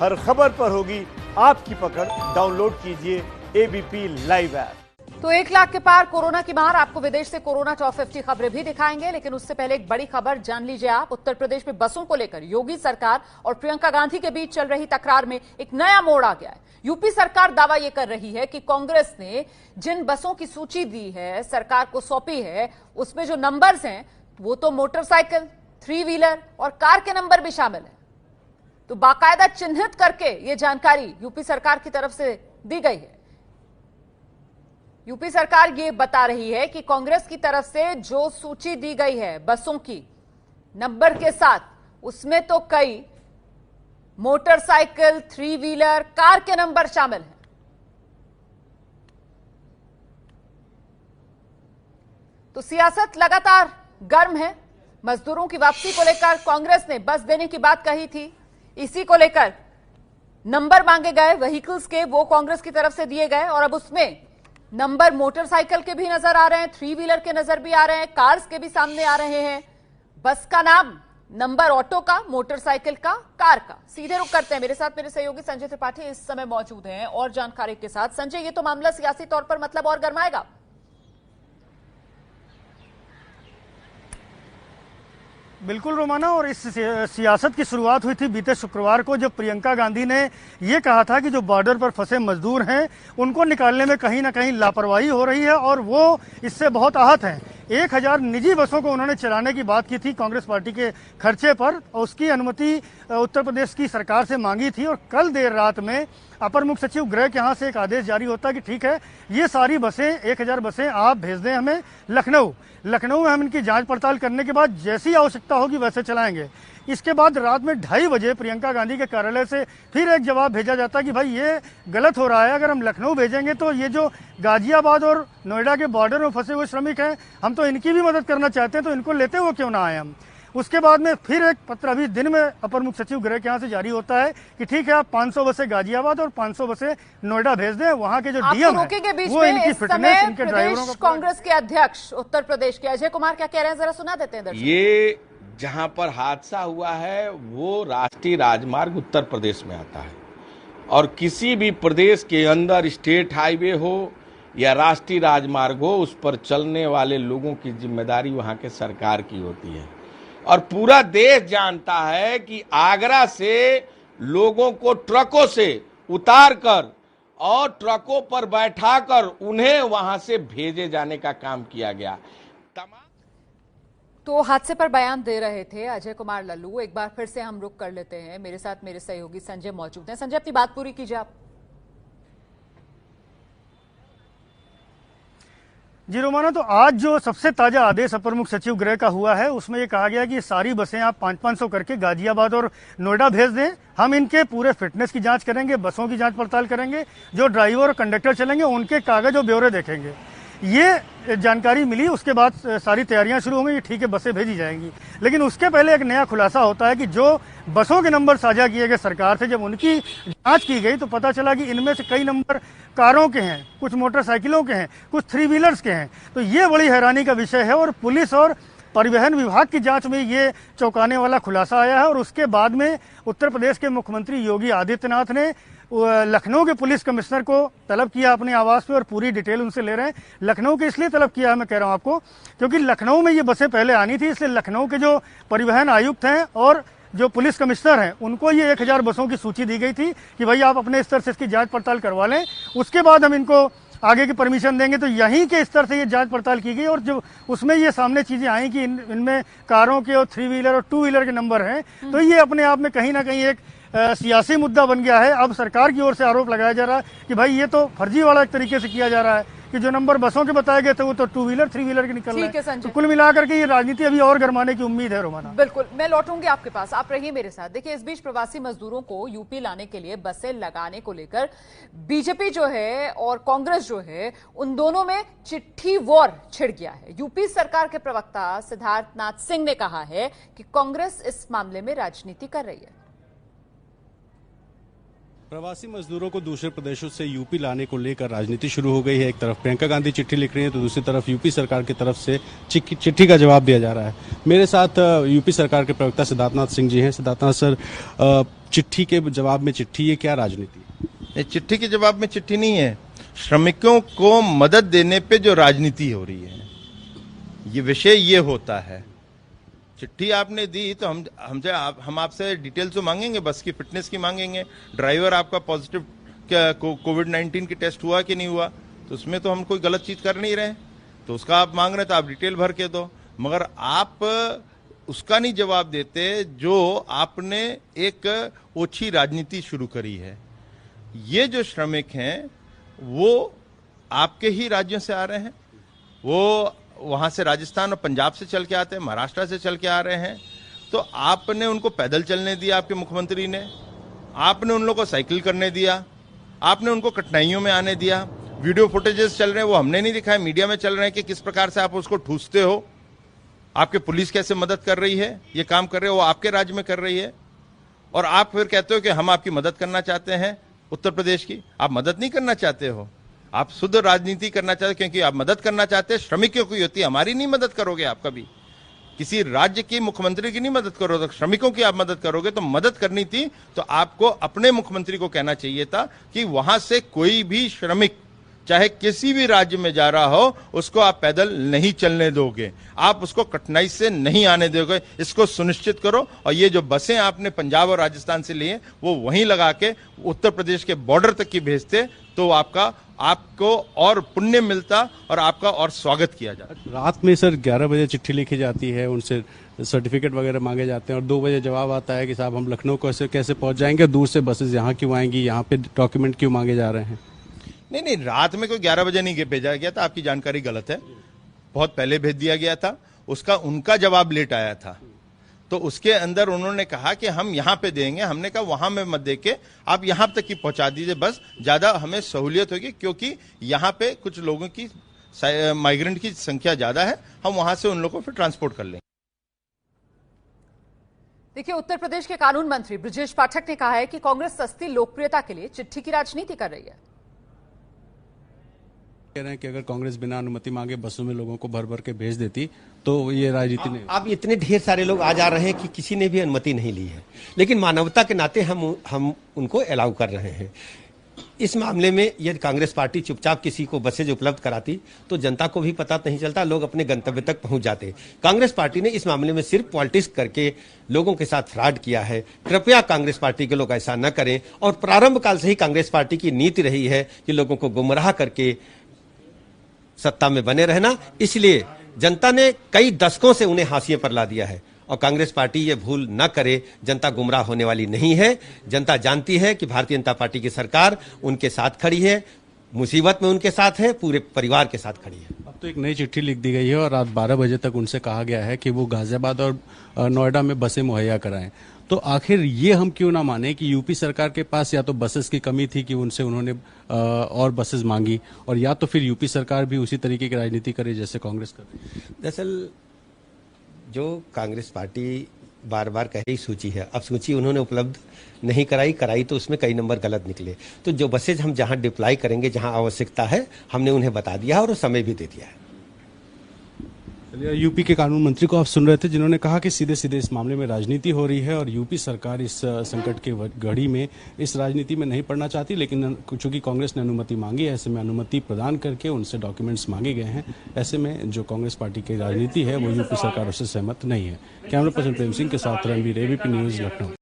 हर खबर पर होगी आपकी पकड़। डाउनलोड कीजिए एबीपी लाइव ऐप। तो 1 लाख के पार कोरोना की मार। आपको विदेश से कोरोना टॉप 50 खबरें भी दिखाएंगे, लेकिन उससे पहले एक बड़ी खबर जान लीजिए आप। उत्तर प्रदेश में बसों को लेकर योगी सरकार और प्रियंका गांधी के बीच चल रही तकरार में एक नया मोड़ आ गया है। यूपी सरकार दावा यह कर रही है कि कांग्रेस ने जिन बसों की सूची दी है, सरकार को सौंपी है, उसमें जो नंबर्स हैं वो तो मोटरसाइकिल, 3 व्हीलर और कार के नंबर भी शामिल है। तो बाकायदा चिन्हित करके ये जानकारी यूपी सरकार की तरफ से दी गई है। यूपी सरकार ये बता रही है कि कांग्रेस की तरफ से जो सूची दी गई है बसों की नंबर के साथ, उसमें तो कई मोटरसाइकिल, 3 व्हीलर, कार के नंबर शामिल हैं। तो सियासत लगातार गर्म है। मजदूरों की वापसी को लेकर कांग्रेस ने बस देने की बात कही थी, इसी को लेकर नंबर मांगे गए व्हीकल्स के, वो कांग्रेस की तरफ से दिए गए और अब उसमें नंबर मोटरसाइकिल के भी नजर आ रहे हैं, 3 व्हीलर के नजर भी आ रहे हैं, कार्स के भी सामने आ रहे हैं। बस का नाम, नंबर ऑटो का, मोटरसाइकिल का, कार का। सीधे रुक करते हैं, मेरे साथ मेरे सहयोगी संजय त्रिपाठी इस समय मौजूद हैं और जानकारी के साथ। संजय, ये तो मामला सियासी तौर पर मतलब और गर्माएगा। बिल्कुल रोमाना, और इस सियासत की शुरुआत हुई थी बीते शुक्रवार को, जब प्रियंका गांधी ने ये कहा था कि जो बॉर्डर पर फंसे मजदूर हैं उनको निकालने में कहीं ना कहीं लापरवाही हो रही है और वो इससे बहुत आहत हैं। 1000 निजी बसों को उन्होंने चलाने की बात की थी कांग्रेस पार्टी के खर्चे पर, और उसकी अनुमति उत्तर प्रदेश की सरकार से मांगी थी। और कल देर रात में अपर मुख्य सचिव गृह के यहाँ से एक आदेश जारी होता कि ठीक है, ये सारी बसें 1000 बसें आप भेज दें हमें लखनऊ में हम इनकी जांच पड़ताल करने के बाद जैसी आवश्यकता होगी वैसे चलाएंगे। इसके बाद रात में 2:30 बजे प्रियंका गांधी के कार्यालय से फिर एक जवाब भेजा जाता कि भाई ये गलत हो रहा है, अगर हम लखनऊ भेजेंगे तो ये जो गाजियाबाद और नोएडा के बॉर्डर में फंसे हुए श्रमिक हैं, हम तो इनकी भी मदद करना चाहते हैं, तो इनको लेते हुए क्यों ना आए हम। उसके बाद में फिर एक पत्र अभी दिन में अपर मुख्य सचिव गृह के यहाँ से जारी होता है कि ठीक है, आप 500 बसें गाजियाबाद और 500 बसें नोएडा भेज दें। वहाँ के जो डीएम है वो इनकी फिटनेस, इनके ड्राइवरों का। कांग्रेस के अध्यक्ष उत्तर प्रदेश के अजय कुमार क्या कह रहे हैं, जरा सुना देते हैं। ये जहां पर हादसा हुआ है वो राष्ट्रीय राजमार्ग उत्तर प्रदेश में आता है, और किसी भी प्रदेश के अंदर स्टेट हाईवे हो या राष्ट्रीय राजमार्ग हो, उस पर चलने वाले लोगों की जिम्मेदारी वहां के सरकार की होती है। और पूरा देश जानता है कि आगरा से लोगों को ट्रकों से उतार कर और ट्रकों पर बैठाकर उन्हें वहां से भेजे जाने का काम किया गया। तो हादसे पर बयान दे रहे थे अजय कुमार लल्लू। एक बार फिर से हम रुक कर लेते हैं, मेरे साथ मेरे सहयोगी संजय मौजूद हैं। संजय, अपनी बात पूरी कीजिए आप। जी रोमाना, तो आज जो सबसे ताजा आदेश अपर मुख्य सचिव गृह का हुआ है उसमें ये कहा गया कि ये सारी बसें आप 500 करके गाजियाबाद और नोएडा भेज दें। हम इनके पूरे फिटनेस की जांच करेंगे, बसों की जांच पड़ताल करेंगे, जो ड्राइवर और कंडक्टर चलेंगे उनके कागज और ब्यौरे देखेंगे। ये जानकारी मिली, उसके बाद सारी तैयारियां शुरू होंगी, ठीक है बसें भेजी जाएंगी। लेकिन उसके पहले एक नया खुलासा होता है कि जो बसों के नंबर साझा किए गए सरकार से, जब उनकी जांच की गई तो पता चला कि इनमें से कई नंबर कारों के हैं, कुछ मोटरसाइकिलों के हैं, कुछ 3 व्हीलर्स के हैं। तो ये बड़ी हैरानी का विषय है और पुलिस और परिवहन विभाग की जांच में ये चौंकाने वाला खुलासा आया है। और उसके बाद में उत्तर प्रदेश के मुख्यमंत्री योगी आदित्यनाथ ने लखनऊ के पुलिस कमिश्नर को तलब किया अपने आवास पे और पूरी डिटेल उनसे ले रहे हैं। लखनऊ के इसलिए तलब किया है, मैं कह रहा हूं आपको, क्योंकि लखनऊ में ये बसें पहले आनी थी, इसलिए लखनऊ के जो परिवहन आयुक्त हैं और जो पुलिस कमिश्नर हैं उनको ये 1000 बसों की सूची दी गई थी कि भाई आप अपने स्तर से इसकी जांच पड़ताल करवा लें, उसके बाद हम इनको आगे की परमिशन देंगे। तो यहीं के स्तर से ये जांच पड़ताल की गई और जो उसमें ये सामने चीजें आई कि इनमें कारों के और 3 व्हीलर और 2 व्हीलर के नंबर हैं। तो ये अपने आप में कहीं ना कहीं एक सियासी मुद्दा बन गया है। अब सरकार की ओर से आरोप लगाया जा रहा है कि भाई ये तो फर्जी वाला एक तरीके से किया जा रहा है कि जो नंबर बसों के बताए गए थे वो तो 2 व्हीलर 3 व्हीलर के निकल रहे हैं। तो कुल मिलाकर के ये राजनीति अभी और गरमाने की उम्मीद है रोमाना। बिल्कुल, मैं लौटूंगी आपके पास, आप रहिए मेरे साथ। देखिए, इस बीच प्रवासी मजदूरों को यूपी लाने के लिए बसें लगाने को लेकर बीजेपी जो है और कांग्रेस जो है, उन दोनों में चिट्ठी वॉर छिड़ गया है। यूपी सरकार के प्रवक्ता सिद्धार्थनाथ सिंह ने कहा है कि कांग्रेस इस मामले में राजनीति कर रही है। प्रवासी मजदूरों को दूसरे प्रदेशों से यूपी लाने को लेकर राजनीति शुरू हो गई है। एक तरफ प्रियंका गांधी चिट्ठी लिख रही है तो दूसरी तरफ यूपी सरकार की तरफ से चिट्ठी का जवाब दिया जा रहा है। मेरे साथ यूपी सरकार के प्रवक्ता सिद्धार्थनाथ सिंह जी हैं। सिद्धार्थनाथ सर, चिट्ठी के जवाब में चिट्ठी, ये क्या राजनीति है? ये चिट्ठी के जवाब में चिट्ठी नहीं है, श्रमिकों को मदद देने पे जो राजनीति हो रही है, ये विषय ये होता है। चिट्ठी आपने दी तो हम आपसे डिटेल्स तो मांगेंगे, बस की फिटनेस की मांगेंगे, ड्राइवर आपका पॉजिटिव क्या कोविड-19 की टेस्ट हुआ कि नहीं हुआ, तो उसमें तो हम कोई गलत चीज कर नहीं रहे, तो उसका आप मांग रहे तो आप डिटेल भर के दो, मगर आप उसका नहीं जवाब देते जो आपने एक ओछी राजनीति शुरू करी है। ये जो श्रमिक हैं वो आपके ही राज्यों से आ रहे हैं, वो वहां से राजस्थान और पंजाब से चल के आते हैं, महाराष्ट्र से चल के आ रहे हैं, तो आपने उनको पैदल चलने दिया, आपके मुख्यमंत्री ने, आपने उन लोगों को साइकिल करने दिया, आपने उनको कठिनाइयों में आने दिया। वीडियो फुटेजेस चल रहे हैं, वो हमने नहीं दिखाए, मीडिया में चल रहे हैं कि किस प्रकार से आप उसको ठूसते हो, आपके पुलिस कैसे मदद कर रही है, ये काम कर रहे हो, वो आपके राज्य में कर रही है, और आप फिर कहते हो कि हम आपकी मदद करना चाहते हैं उत्तर प्रदेश की। आप मदद नहीं करना चाहते हो, आप शुद्ध राजनीति करना चाहते हो, क्योंकि आप मदद करना चाहते हैं श्रमिकों की होती है, हमारी नहीं मदद करोगे आप कभी, किसी राज्य के मुख्यमंत्री की नहीं मदद करोगे, श्रमिकों की आप मदद करोगे। तो मदद करनी थी तो आपको अपने मुख्यमंत्री को कहना चाहिए था कि वहां से कोई भी श्रमिक चाहे किसी भी राज्य में जा रहा हो उसको आप पैदल नहीं चलने दोगे, आप उसको कठिनाई से नहीं आने दोगे, इसको सुनिश्चित करो। और ये जो बसें आपने पंजाब और राजस्थान से लिए वो वहीं लगा के उत्तर प्रदेश के बॉर्डर तक की भेजते तो आपको और पुण्य मिलता और आपका और स्वागत किया जाता। रात में सर 11 बजे चिट्ठी लिखी जाती है, उनसे सर्टिफिकेट वगैरह मांगे जाते हैं और 2 बजे जवाब आता है कि साहब हम लखनऊ कैसे पहुंच जाएंगे, दूर से बसेस यहाँ क्यों आएंगी, यहाँ पे डॉक्यूमेंट क्यों मांगे जा रहे हैं? नहीं, रात में कोई 11 बजे नहीं भेजा गया था, आपकी जानकारी गलत है, बहुत पहले भेज दिया गया था, उनका जवाब लेट आया था, तो उसके अंदर उन्होंने कहा कि हम यहाँ पे देंगे, हमने कहा वहां में मत देके आप यहाँ तक की पहुंचा दीजिए, बस ज्यादा हमें सहूलियत होगी, क्योंकि यहाँ पे कुछ लोगों की माइग्रेंट की संख्या ज्यादा है, हम वहां से उन लोगों को फिर ट्रांसपोर्ट कर लेंगे। देखिए, उत्तर प्रदेश के कानून मंत्री ब्रजेश पाठक ने कहा है कि कांग्रेस सस्ती लोकप्रियता के लिए चिट्ठी की राजनीति कर रही है। कह रहे हैं कि अगर कांग्रेस बिना अनुमति मांगे बसों में लोगों को भर भर के भेज देती तो ये राजनीति नहीं। अब इतने ढेर सारे लोग आ जा रहे हैं कि किसी ने भी अनुमति नहीं ली है, लेकिन मानवता के नाते हम उनको अलाउ कर रहे हैं। इस मामले में यदि कांग्रेस पार्टी चुपचाप किसी को बसेज उपलब्ध कराती तो जनता को भी पता नहीं चलता, लोग अपने गंतव्य तक पहुंच जाते। कांग्रेस पार्टी ने इस मामले में सिर्फ पॉलिटिक्स करके लोगों के साथ फ्रॉड किया है। कृपया कांग्रेस पार्टी के लोग ऐसा न करें, और प्रारंभ काल से ही कांग्रेस पार्टी की नीति रही है कि लोगों को गुमराह करके सत्ता में बने रहना, इसलिए जनता ने कई दशकों से उन्हें हाशिए पर ला दिया है, और कांग्रेस पार्टी ये भूल न करे। जनता गुमराह होने वाली नहीं है, जनता जानती है कि भारतीय जनता पार्टी की सरकार उनके साथ खड़ी है, मुसीबत में उनके साथ है, पूरे परिवार के साथ खड़ी है। अब तो एक नई चिट्ठी लिख दी गई है और रात 12 बजे तक उनसे कहा गया है कि वो गाजियाबाद और नोएडा में बसें मुहैया कराएं। तो आखिर ये हम क्यों ना माने कि यूपी सरकार के पास या तो बसेस की कमी थी कि उन्होंने और बसेस मांगी, और या तो फिर यूपी सरकार भी उसी तरीके की राजनीति करे जैसे कांग्रेस कर रही है। दरअसल जो कांग्रेस पार्टी बार बार कह रही सूची है, अब सूची उन्होंने उपलब्ध नहीं कराई तो उसमें कई नंबर गलत निकले। तो जो बसेज हम जहां डिप्लॉय करेंगे, जहां आवश्यकता है, हमने उन्हें बता दिया और समय भी दे दिया है। यूपी के कानून मंत्री को आप सुन रहे थे, जिन्होंने कहा कि सीधे सीधे इस मामले में राजनीति हो रही है और यूपी सरकार इस संकट के घड़ी में इस राजनीति में नहीं पड़ना चाहती, लेकिन चूंकि कांग्रेस ने अनुमति मांगी है, ऐसे में अनुमति प्रदान करके उनसे डॉक्यूमेंट्स मांगे गए हैं। ऐसे में जो कांग्रेस पार्टी की राजनीति है वो यूपी सरकार उससे सहमत नहीं है। कैमरा पर्सन प्रेम सिंह के साथ रणवीर, एबीपी न्यूज, लखनऊ।